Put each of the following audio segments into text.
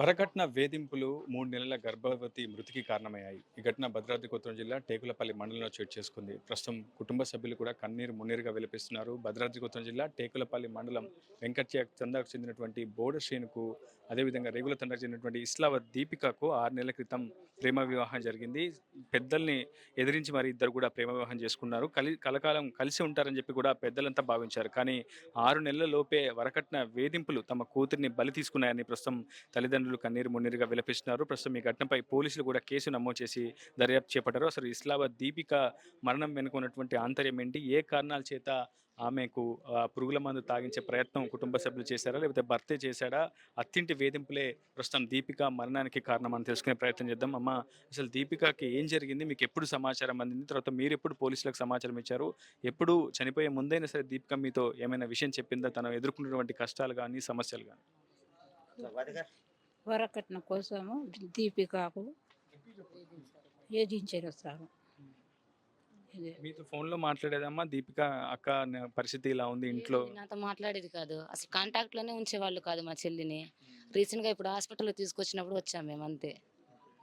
వరకట్న వేధింపులు 3 నెలల గర్భవతి మృతికి కారణమయ్యాయి. ఈ ఘటన భద్రాద్రి కొత్తగూడెం జిల్లా టేకులపల్లి మండలంలో చోటు చేసుకుంది. ప్రస్తుతం కుటుంబ సభ్యులు కూడా కన్నీరు మున్నీరుగా విలపిస్తున్నారు. భద్రాద్రి కొత్తగూడెం జిల్లా టేకులపల్లి మండలం వెంకట్య తండాకు చెందినటువంటి బోడ శ్రీనుకు, అదేవిధంగా రేగుల తండాకు చెందినటువంటి ఇస్లావత్ దీపికకు 6 నెలల క్రితం ప్రేమ వివాహం జరిగింది. పెద్దల్ని ఎదిరించి మరి ఇద్దరు కూడా ప్రేమ వివాహం చేసుకున్నారు. కలకాలం కలిసి ఉంటారని చెప్పి కూడా పెద్దలంతా భావించారు. కానీ 6 నెలల లోపే వరకట్న వేధింపులు తమ కూతురిని బలి తీసుకున్నాయని ప్రస్తుతం తల్లిదండ్రులు కన్నీరు మున్నీరుగా విలపిస్తున్నారు. ప్రస్తుతం ఈ ఘటనపై పోలీసులు కూడా కేసు నమోదు చేసి దర్యాప్తు చేపట్టారు. అసలు ఇస్లామాబాద్ దీపిక మరణం వెనుక ఉన్నటువంటి ఆంతర్యం ఏంటి? ఏ కారణాల చేత ఆమెకు పురుగుల మందు తాగించే ప్రయత్నం కుటుంబ సభ్యులు చేశారా? లేకపోతే భర్తే చేశాడా? అత్తింటి వేధింపులే ప్రస్తుతం దీపిక మరణానికి కారణం అని తెలుసుకునే ప్రయత్నం చేద్దాం. అమ్మ, అసలు దీపికకి ఏం జరిగింది? మీకు ఎప్పుడు సమాచారం అందింది? తర్వాత మీరు ఎప్పుడు పోలీసులకు సమాచారం ఇచ్చారు? ఎప్పుడు చనిపోయే ముందైనా సరే దీపిక మీతో ఏమైనా విషయం చెప్పిందా? తను ఎదుర్కొన్నటువంటి కష్టాలు కానీ, సమస్యలు కానీ? వరకట్నం కోసము దీపికకు వేధించారు సార్. ఇదే మీతో ఫోన్‌లో మాట్లాడేదమ్మా దీపిక అక్క పరిస్థితి ఇలా ఉంది ఇంట్లో. నాతో మాట్లాడేది కాదు. అసలు కాంటాక్ట్‌లోనే ఉంచేవాళ్ళు కాదు మా చెల్లిని. రీసెంట్‌గా ఇప్పుడు హాస్పిటల్‌లో తీసుకొచ్చినప్పుడు వచ్చాం మేము అంతే.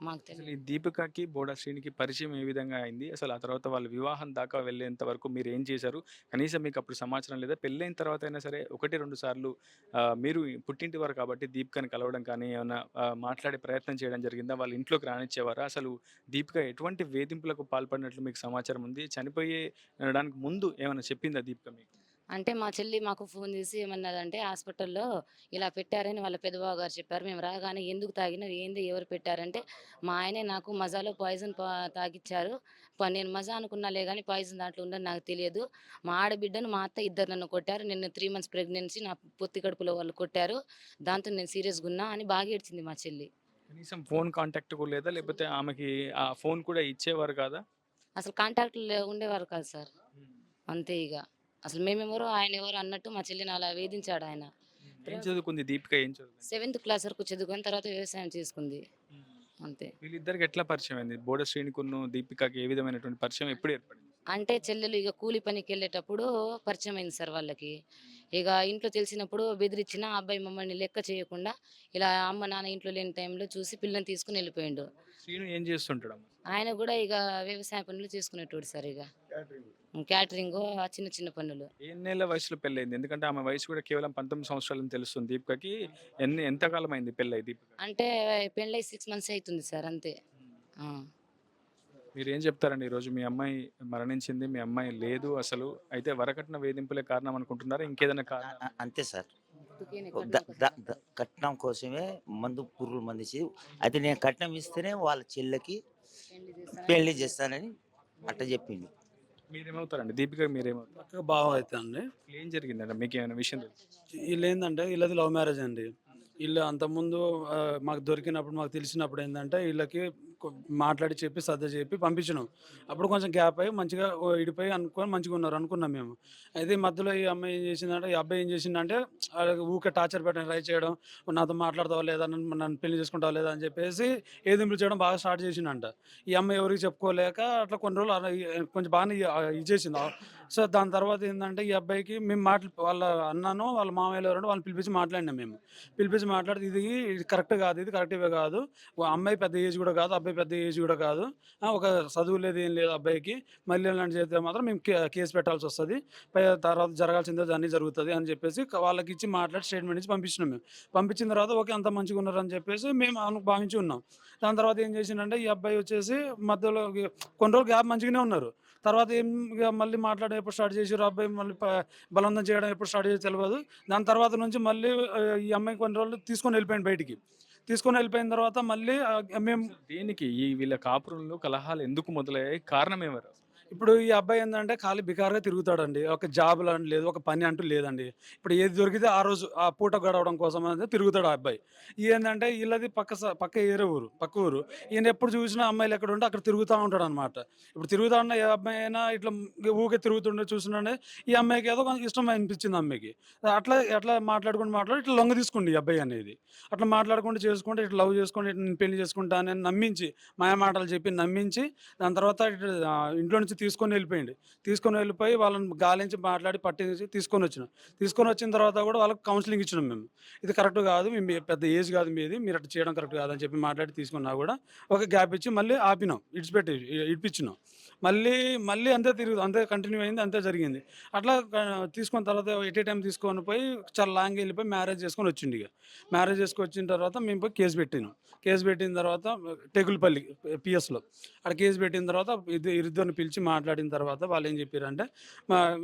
మాకు అసలు తెలీదు. ఈ దీపికకి, బోడా శ్రీనికి పరిచయం ఏ విధంగా అయింది? అసలు ఆ తర్వాత వాళ్ళ వివాహం దాకా వెళ్ళేంత వరకు మీరేం చేశారు? కనీసం మీకు అప్పుడు సమాచారం లేదా? పెళ్ళైన తర్వాత అయినా సరే 1, 2 సార్లు మీరు పుట్టింటి వారు కాబట్టి దీపికని కలవడం కానీ, ఏమన్నా మాట్లాడే ప్రయత్నం చేయడం జరిగిందా? వాళ్ళ ఇంట్లోకి రానిచ్చేవారా? అసలు దీపిక ఎటువంటి వేధింపులకు పాల్పడినట్లు మీకు సమాచారం ఉంది? చనిపోయడానికి ముందు ఏమన్నా చెప్పిందా దీపిక మీకు? అంటే మా చెల్లి మాకు ఫోన్ చేసి ఏమన్నదంటే హాస్పిటల్‌లో ఇలా పెట్టారని వాళ్ళ పెద్దబావ గారు చెప్పారు. మేము రాగానే ఎందుకు తాగినావు? ఏంది? ఎవరు పెట్టారంటే మా ఆయనే నాకు మజాలో పాయిజన్ తాగిచ్చారు. నేను మజా అనుకున్నాలే గానీ పాయిజన్ దాంట్లో ఉందని నాకు తెలియదు. మా ఆడబిడ్డను మా అత్త ఇద్దరు నన్ను కొట్టారు. నేను 3 మంత్స్ ప్రెగ్నెన్సీ నా పొత్తి కడుపులో వాళ్ళు కొట్టారు. దాంతో నేను సీరియస్‌గా ఉన్నా అని బాగా ఏడ్చింది మా చెల్లి. కనీసం ఫోన్ కాంటాక్ట్ కూడా లేదా? లేకపోతే ఆమెకి ఆ ఫోన్ కూడా ఇచ్చేవారు కాదా? అసలు కాంటాక్ట్‌లో ఉండేవారు కాదు సార్. అంతే ఇగ. అసలు మేమెవరో ఆయనెవరో అన్నట్టు మా చెల్లిని అలా వేధించాడాయన. ఏం చదువుకుంది దీపిక? ఏం చదువుకుంది? 7th క్లాస్ వరకు చదువుకొని తర్వాత వ్యవసాయం చేసుకుంది. అంతే. వీళ్ళిద్దరికి ఎట్లా పరిచయం అయింది? బోడ శ్రీనికును దీపికకి ఏ విధమైనటువంటి పరిచయం ఎప్పుడు ఏర్పడింది? అంటే చెల్లెలు ఇగ కూలి పనికెళ్ళేటప్పుడు పరిచయమైంది సార్ వాళ్ళకి. ఇగ ఇంట్లో తెలిసినప్పుడు బెదిరించిన ఆ అబ్బాయి మమ్మల్ని లెక్క చేయకుండా ఇలా అమ్మ, నాన్న ఇంట్లో లేని టైంలో చూసి పిల్లని తీసుకొని ఎళ్ళిపోయిండు. శ్రీను ఏం చేస్తుంటాడమ్మా? ఆయన గూడా ఇగ వ్యవసాయ పనులు చేసుకునేటోడు సార్ ఇగ. క్యాటరింగు ఆ చిన్న చిన్న పనులు. ఎన్నేళ్ల వయసులో పెళ్ళయింది? ఎందుకంటే ఆమె వయసు కూడా కేవలం 19 సంవత్సరాలని తెలుస్తుంది. దీపికకి ఎంత కాలం అయింది పెళ్ళై దీపిక? అంటే పెళ్ళై 6 మంత్స్ అయితుంది సార్ అంతే. ఆ! మీరేం చెప్తారండి? ఈరోజు మీ అమ్మాయి మరణించింది. మీ అమ్మాయి లేదు అసలు. అయితే వరకట్న వేధింపులే కారణం అనుకుంటున్నారా? ఇంకేదైనా కారణం? అంతే సార్. పుట్టుకనే ద కట్నం ద ద కట్నం కోసమే పురుగులు మందిసి అయితే నేను కట్నం ఇస్తేనే వాళ్ళ చెల్లెకి పెళ్లి చేస్తానని పెళ్లి చేస్తానని అట్ట చెప్పిండు. మీరేమవుతారండి? దీపిక మీరేమవుతారు? అక్కకి బావ అయితండి. ఏం జరిగిందండి? మీకేమైనా విషయం తెలుసా? వీళ్ళేందంటే వీళ్ళది లవ్ మ్యారేజ్ అండి. వీళ్ళు అంతకుముందు మాకు దొరికినప్పుడు మాకు తెలిసినప్పుడు ఏందంటే వీళ్ళకి మాట్లాడి చెప్పి సర్ద చెప్పి పంపించినాం. అప్పుడు కొంచెం గ్యాప్ అయ్యి మంచిగా ఇడిపోయి అనుకొని మంచిగా ఉన్నారు అనుకున్నాం మేము. అయితే ఈ మధ్యలో ఈ అమ్మాయి ఏం చేసిందంటే ఈ అబ్బాయి ఏం చేసిండంటే ఊరికే టార్చర్ పెట్టడం ట్రై చేయడం, నాతో మాట్లాడతావా లేదా, నన్ను పెళ్లి చేసుకుంటావా లేదా అని చెప్పేసి ఏదింపులు చేయడం బాగా స్టార్ట్ చేసిండంట. ఈ అమ్మాయి ఎవరికి చెప్పుకోలేక అట్లా కొన్ని రోజులు అలా కొంచెం బాగానే ఇది చేసింది. సో దాని తర్వాత ఏంటంటే ఈ అబ్బాయికి మేము వాళ్ళ అన్నను వాళ్ళ మామయ్యలు ఎవరంటే వాళ్ళని పిలిపించి మాట్లాడినాం మేము. పిలిపించి మాట్లాడితే ఇది కరెక్ట్ కాదు, ఇది కరెక్ట్వే కాదు, అమ్మాయి పెద్ద ఏజ్ కూడా కాదు, అబ్బాయి పెద్ద ఏజ్ కూడా కాదు, ఒక చదువు లేదు ఏం లేదు అబ్బాయికి, మళ్ళీ ఇలాంటి చేస్తే మాత్రం మేము కేసు పెట్టాల్సి వస్తుంది, తర్వాత జరగాల్సిందే అన్నీ జరుగుతుంది అని చెప్పేసి వాళ్ళకి ఇచ్చి మాట్లాడి స్టేట్మెంట్ ఇచ్చి పంపించినాం మేము. పంపించిన తర్వాత ఓకే అంత మంచిగా ఉన్నారని చెప్పేసి మేము భావించి ఉన్నాం. దాని తర్వాత ఏం చేసిందంటే ఈ అబ్బాయి వచ్చేసి మధ్యలో కొన్ని రోజులు గ్యాప్ మంచిగానే ఉన్నారు. తర్వాత ఏం ఇక మళ్ళీ మాట్లాడడం ఎప్పుడు స్టార్ట్ చేసారు, అబ్బాయి మళ్ళీ బలవంతం చేయడం ఎప్పుడు స్టార్ట్ చేసి తెలియదు. దాని తర్వాత నుంచి మళ్ళీ ఈ అమ్మాయి కొన్ని రోజులు తీసుకొని వెళ్ళిపోయింది బయటికి. తీసుకొని వెళ్ళిపోయిన తర్వాత మళ్ళీ మేము దేనికి ఈ వీళ్ళ కాపురంలో కలహాలు ఎందుకు మొదలయ్యాయి? కారణం ఎవరు? ఇప్పుడు ఈ అబ్బాయి ఏంటంటే ఖాళీ బికారుగా తిరుగుతాడండి. ఒక జాబ్ లాంటి లేదు, ఒక పని అంటూ లేదండి. ఇప్పుడు ఏది దొరికితే ఆ రోజు ఆ పూట గడవడం కోసం అనేది తిరుగుతాడు ఆ అబ్బాయి. ఏంటంటే వీళ్ళది పక్క ఏరే ఊరు, పక్క ఊరు. ఈయన ఎప్పుడు చూసినా అమ్మాయిలు ఎక్కడ ఉంటే అక్కడ తిరుగుతూ ఉంటాడు అనమాట. ఇప్పుడు తిరుగుతా ఉన్న ఏ అబ్బాయి అయినా ఇట్లా ఊకే తిరుగుతుండే చూస్తుండే ఈ అమ్మాయికి ఏదో కొంచెం ఇష్టం అనిపించింది అమ్మాయికి. ఎట్లా మాట్లాడి ఇట్లా లొంగ తీసుకుంది ఈ అబ్బాయి అనేది. అట్లా మాట్లాడుకుంటూ చేసుకుంటే ఇట్లా లవ్ చేసుకుంటే నేను పెళ్లి చేసుకుంటా అని నమ్మించి మాయమాటలు చెప్పి నమ్మించి దాని తర్వాత ఇంట్లో నుంచి వచ్చి తీసుకొని వెళ్ళిపోయి వాళ్ళని గాలించి మాట్లాడి పట్టించి తీసుకొని వచ్చిన తర్వాత కూడా వాళ్ళకి కౌన్సిలింగ్ ఇచ్చినాం మేము. ఇది కరెక్ట్ కాదు, మీ పెద్ద ఏజ్ కాదు మీది, మీరు అట్లా చేయడం కరెక్ట్ కాదని చెప్పి మాట్లాడి తీసుకున్నా కూడా ఒక గ్యాప్ ఇచ్చి మళ్ళీ ఆపినాం, ఇడిపించినాం. మళ్ళీ అంతే కంటిన్యూ అయింది, అంతే జరిగింది. అట్లా తీసుకున్న తర్వాత ఎట్ ఏ టైం తీసుకొని పోయి చాలా లాంగ్ వెళ్ళిపోయి మ్యారేజ్ చేసుకొని వచ్చిండు. ఇక మ్యారేజ్ చేసుకొని వచ్చిన తర్వాత మేము పోయి కేసు పెట్టిన తర్వాత టెకులపల్లి పిఎస్లో అక్కడ కేసు పెట్టిన తర్వాత ఇద్దరిని పిలిచి మాట్లాడిన తర్వాత వాళ్ళు ఏం చెప్పారంటే,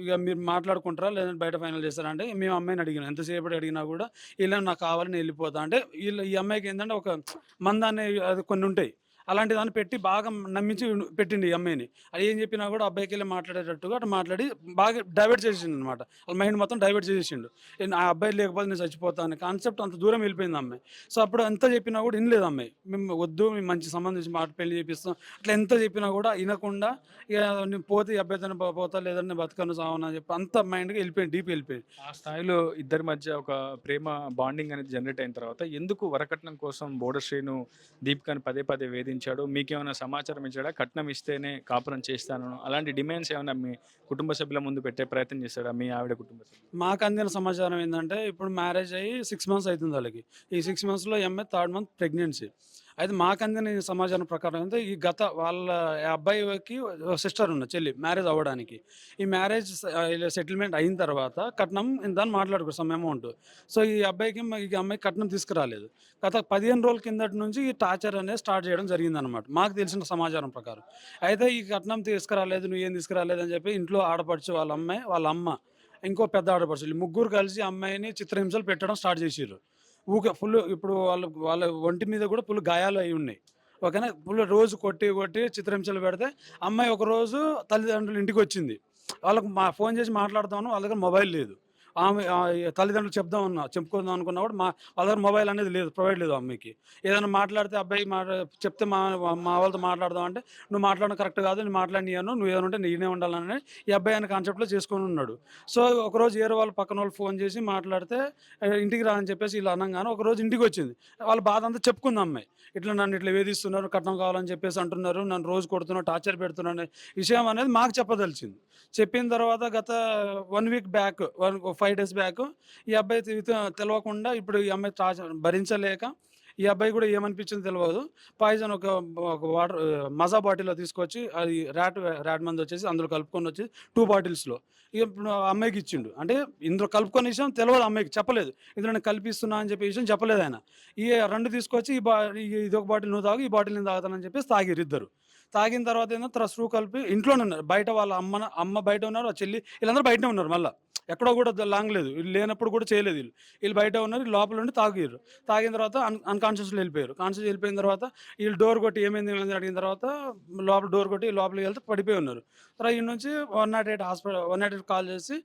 ఇక మీరు మాట్లాడుకుంటారా లేదంటే బయట ఫైనల్ చేస్తారంటే, మేము అమ్మాయిని అడిగినాం, ఎంతసేపటి అడిగినా కూడా ఇలా నాకు కావాలని వెళ్ళిపోతా అంటే, ఈ అమ్మాయికి ఏంటంటే ఒక మందాన్ని అది కొన్ని ఉంటాయి, అలాంటి దాన్ని పెట్టి బాగా నమ్మించి పెట్టిండు ఈ అమ్మాయిని. అది ఏం చెప్పినా కూడా అబ్బాయికి వెళ్ళి మాట్లాడేటట్టుగా అటు మాట్లాడి బాగా డైవర్ట్ చేసిండు అనమాట. వాళ్ళ మైండ్ మొత్తం డైవర్ట్ చేసేసిండు. ఆ అబ్బాయి లేకపోతే నేను చచ్చిపోతాను కాన్సెప్ట్ అంత దూరం వెళ్ళిపోయింది అమ్మాయి. సో అప్పుడు ఎంత చెప్పినా కూడా వినలేదు అమ్మాయి. మేము వద్దు, మేము మంచి సంబంధించి పెళ్లి చేపిస్తాం అట్లా ఎంత చెప్పినా కూడా వినకుండా, ఇక నేను పోతే ఈ అబ్బాయితో పోతా లేదంటే బతకను సావను అని చెప్పి అంత మైండ్గా వెళ్ళిపోయింది, డీప్ వెళ్ళిపోయింది. ఆ స్థాయిలో ఇద్దరి మధ్య ఒక ప్రేమ బాండింగ్ అనేది జనరేట్ అయిన తర్వాత ఎందుకు వరకట్నం కోసం బోర్డర్ శ్రీను దీపికని పదే పదే వేధించాడు? మీకేమైనా సమాచారం ఇచ్చాడా? కట్నం ఇస్తేనే కాపురం చేస్తాను అలాంటి డిమాండ్స్ ఏమైనా మీ కుటుంబ సభ్యుల ముందు పెట్టే ప్రయత్నం చేస్తాడా మీ ఆవిడ కుటుంబ సభ్యులు? మాకు అందిన సమాచారం ఏంటంటే, ఇప్పుడు మ్యారేజ్ అయ్యి 6 months అవుతుంది వాళ్ళకి. ఈ 6 monthsలో ఎంఏ 3rd month ప్రెగ్నెన్సీ. అయితే మాకు అందిన సమాచారం ప్రకారం అయితే ఈ వాళ్ళ అబ్బాయికి సిస్టర్ ఉన్న చెల్లి మ్యారేజ్ అవ్వడానికి, ఈ మ్యారేజ్ సెటిల్మెంట్ అయిన తర్వాత కట్నం ఇందని మాట్లాడుకో సమ్ అమౌంట్. సో ఈ అమ్మాయి కట్నం తీసుకురాలేదు. గత 15 రోజుల కిందటి నుంచి ఈ టార్చర్ అనేది స్టార్ట్ చేయడం జరిగిందనమాట మాకు తెలిసిన సమాచారం ప్రకారం. అయితే ఈ కట్నం తీసుకురాలేదు, నువ్వేం తీసుకురాలేదు అని చెప్పి ఇంట్లో ఆడపడుచు వాళ్ళ అమ్మ ఇంకో పెద్ద ఆడపడుచు ముగ్గురు కలిసి అమ్మాయిని చిత్రహింసలు పెట్టడం స్టార్ట్ చేసిర్రు. ఫుల్ ఇప్పుడు వాళ్ళ ఒంటి మీద కూడా ఫుల్ గాయాలు అయి ఉన్నాయి. ఓకేనా, ఫుల్ రోజు కొట్టి చిత్రహింసలు పెడితే అమ్మాయి ఒకరోజు తల్లిదండ్రులు ఇంటికి వచ్చింది. వాళ్ళకు ఫోన్ చేసి మాట్లాడదామని వాళ్ళ దగ్గర మొబైల్ లేదు. ఆమె తల్లిదండ్రులు చెప్పుకుందాం అనుకున్నా కూడా వాళ్ళ దగ్గర మొబైల్ అనేది లేదు, ప్రొవైడ్ లేదు అమ్మాయికి. ఏదైనా మాట్లాడితే అబ్బాయి చెప్తే మా వాళ్ళతో మాట్లాడదాం అంటే, నువ్వు మాట్లాడడం కరెక్ట్ కాదు, నేను మాట్లాడినాను, నువ్వు ఏదైనా ఉంటే నేనే ఉండాలని ఈ అబ్బాయి అనే కాన్సెప్ట్లో చేసుకొని ఉన్నాడు. సో ఒకరోజు ఏరే వాళ్ళు పక్కన వాళ్ళు ఫోన్ చేసి మాట్లాడితే ఇంటికి రా అని చెప్పేసి ఇలా అనగానే ఒకరోజు ఇంటికి వచ్చింది. వాళ్ళ బాధ అంతా చెప్పుకుంది అమ్మాయి. నన్ను ఇట్లా వేధిస్తున్నారు, కట్నం కావాలని చెప్పేసి అంటున్నారు, నన్ను రోజు కొడుతున్నారు, టార్చర్ పెడుతున్నారు విషయం అనేది మాకు చెప్పదలిచింది. చెప్పిన తర్వాత గత 1 week బ్యాక్ 5 days బ్యాక్ ఈ అబ్బాయి తెలియకుండా ఇప్పుడు ఈ అమ్మాయి భరించలేక ఈ అబ్బాయి కూడా ఏమనిపించింది తెలియదు, పాయిజన్ ఒక వాటర్ మజా బాటిల్లో తీసుకొచ్చి అది ర్యాట్ మంది వచ్చేసి అందులో కలుపుకొని వచ్చి 2 bottles ఇప్పుడు అమ్మాయికి ఇచ్చిండు. అంటే ఇందులో కలుపుకొని విషయం తెలియదు అమ్మాయికి, చెప్పలేదు. ఇందులో నేను కల్పిస్తున్నా అని చెప్పే విషయం చెప్పలేదు ఆయన. ఈ 2 తీసుకొచ్చి ఇది ఒక బాటిల్ నువ్వు తాగు, ఈ బాటిల్ నేను తాగుతానని చెప్పేసి తాగిరు ఇద్దరు. తాగిన తర్వాత ఏంటో స్క్రూ కలిపి ఇంట్లోనే ఉన్నారు. బయట వాళ్ళ అమ్మ బయట ఉన్నారు, ఆ చెల్లి వీళ్ళందరూ బయటనే ఉన్నారు. మళ్ళీ ఎక్కడో కూడా లాంగ్ లేదు, వీళ్ళు లేనప్పుడు కూడా చేయలేదు. వీళ్ళు బయట ఉన్నారు, లోపల ఉండి తాగిర్రు. తాగిన తర్వాత అన్కాన్షియస్లో వెళ్ళిపోయారు. కాన్షియస్ వెళ్ళిపోయిన తర్వాత వీళ్ళు డోర్ కొట్టి ఏమైంది అడిగిన తర్వాత లోపల డోర్ కొట్టి లోపలికి వెళ్తే పడిపోయి ఉన్నారు. తర్వాత ఈ నుంచి 108 కాల్ చేసి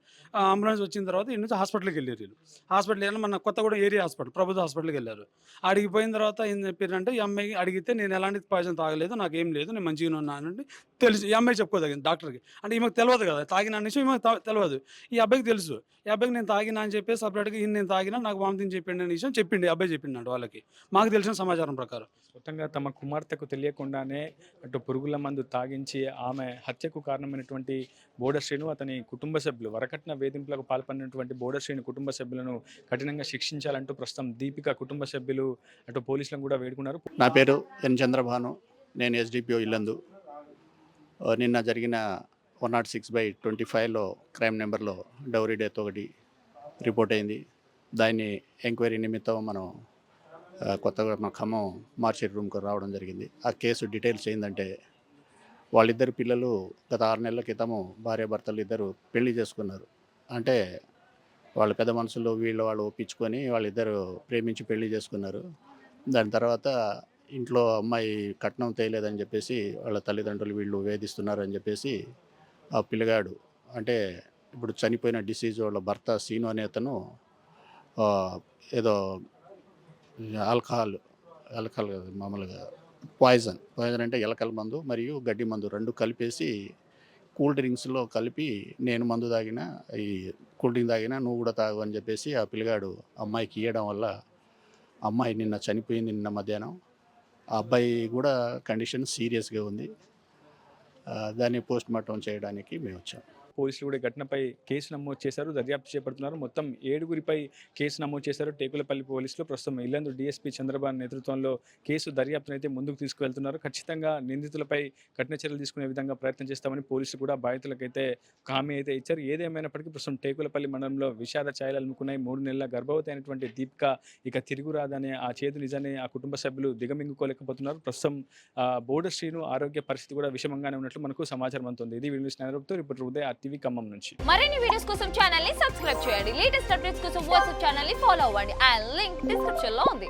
అంబులెన్స్ వచ్చిన తర్వాత ఈ నుంచి హాస్పిటల్కి వెళ్ళారు. వీళ్ళు హాస్పిటల్ వెళ్ళి మన కొత్తగూడెం ఏరియా హాస్పిటల్, ప్రభుత్వ హాస్పిటల్కి వెళ్ళారు. అడిగి పోయిన తర్వాత ఏం చెప్పారంటే, ఈ అమ్మాయికి అడిగితే నేను ఎలాంటి పాయిజన్ తాగలేదు, నాకేం లేదు, నేను మంచిగా ఉన్నానండి తెలిసి ఈ అమ్మాయి చెప్పుకోదగింది డాక్టర్కి. అంటే ఈమెకు తెలియదు కదా, తాగిన విషయం ఈమెకు తెలియదు. ఈ అబ్బాయికి తెలుసు, ఈ అబ్బాయికి నేను తాగినా అని చెప్పి సపరేట్గా నేను తాగినా నాకు వామిటింగ్ చెప్పిండి అనే విషయం చెప్పిండి అబ్బాయి చెప్పిండు వాళ్ళకి, మాకు తెలిసిన సమాచారం ప్రకారం. మొత్తంగా తమ కుమార్తెకు తెలియకుండానే అటు పురుగుల మందు తాగించి ఆమె హత్యకు కారణమైనటువంటి బోర్డర్ శ్రీను, అతని కుటుంబ సభ్యులు వరకట్న వేధింపులకు పాల్పడినటువంటి బోర్డర్ శ్రీను కుటుంబ సభ్యులను కఠినంగా శిక్షించాలంటూ ప్రస్తుతం దీపిక కుటుంబ సభ్యులు అటు పోలీసులను కూడా వేడుకున్నారు. నా పేరు ఎన్ చంద్రభాను, నేను SDPO ఇల్లందు. నిన్న జరిగిన 106/25లో క్రైమ్ నెంబర్లో డౌరీ డెత్ ఒకటి రిపోర్ట్ అయింది. దాన్ని ఎంక్వైరీ నిమిత్తం మనం కొత్తగా మన ఖమ్మం మార్చేరి రూమ్కి రావడం జరిగింది. ఆ కేసు డీటెయిల్స్ ఏంటంటే, వాళ్ళిద్దరు పిల్లలు గత 6 నెలల క్రితము భార్యాభర్తలు ఇద్దరు పెళ్లి చేసుకున్నారు. అంటే వాళ్ళ పెద్ద మనసులో వాళ్ళు ఒప్పించుకొని వాళ్ళిద్దరు ప్రేమించి పెళ్లి చేసుకున్నారు. దాని తర్వాత ఇంట్లో అమ్మాయి కట్నం తేయలేదని చెప్పేసి వాళ్ళ తల్లిదండ్రులు వీళ్ళు వేధిస్తున్నారని చెప్పేసి ఆ పిల్లగాడు, అంటే ఇప్పుడు చనిపోయిన డిసీజ్ వాళ్ళ భర్త సీను అనే అతను ఏదో ఆల్కహాల్ మామూలుగా పాయిజన్ అంటే ఎలకల మందు మరియు గడ్డి మందు 2 కలిపేసి కూల్ డ్రింక్స్లో కలిపి, నేను మందు తాగినా ఈ కూల్ డ్రింక్ తాగినా నువ్వు కూడా తాగు అని చెప్పేసి ఆ పిల్లగాడు అమ్మాయికి ఇవ్వడం వల్ల అమ్మాయి నిన్న చనిపోయింది, నిన్న మధ్యాహ్నం. ఆ అబ్బాయి కూడా కండిషన్ సీరియస్గా ఉంది. దాన్ని పోస్ట్ మార్టం చేయడానికి మేము వచ్చాం. పోలీసులు కూడా ఈ ఘటనపై కేసు నమోదు చేశారు, దర్యాప్తు చేపడుతున్నారు. మొత్తం 7గురిపై కేసు నమోదు చేశారు టేకులపల్లి పోలీసులు. ప్రస్తుతం ఇల్లందు డీఎస్పీ చంద్రబాబు నేతృత్వంలో కేసు దర్యాప్తునైతే ముందుకు తీసుకువెళ్తున్నారు. ఖచ్చితంగా నిందితులపై కఠిన చర్యలు తీసుకునే విధంగా ప్రయత్నం చేస్తామని పోలీసులు కూడా బాధితులకైతే హామీ అయితే ఇచ్చారు. ఏదేమైనప్పటికీ ప్రస్తుతం టేకులపల్లి మండలంలో విషాద ఛాయలు అలుముకున్నాయి. 3 నెలల గర్భవతి అయినటువంటి దీపిక ఇక తిరుగురాదనే ఆ చేదు నిజాన్ని ఆ కుటుంబ సభ్యులు దిగమింగుకోలేకపోతున్నారు. ప్రస్తుతం బోర్డర్ శ్రీను ఆరోగ్య పరిస్థితి కూడా విషమంగానే ఉన్నట్లు మనకు సమాచారం అందుతుంది. ఇది వీడియో స్నానర్తో రిపోర్టర్ ఉదయ్ RTV ఖమ్మం నుంచి. మరిన్ని వీడియోస్ కోసం ఛానల్ ని సబ్స్క్రైబ్ చేయండి. లేటెస్ట్ అప్డేట్స్ కోసం వాట్సాప్ ఛానల్ ని ఫాలో అవ్వండి. ఆ లింక్ డిస్క్రిప్షన్ లో ఉంది.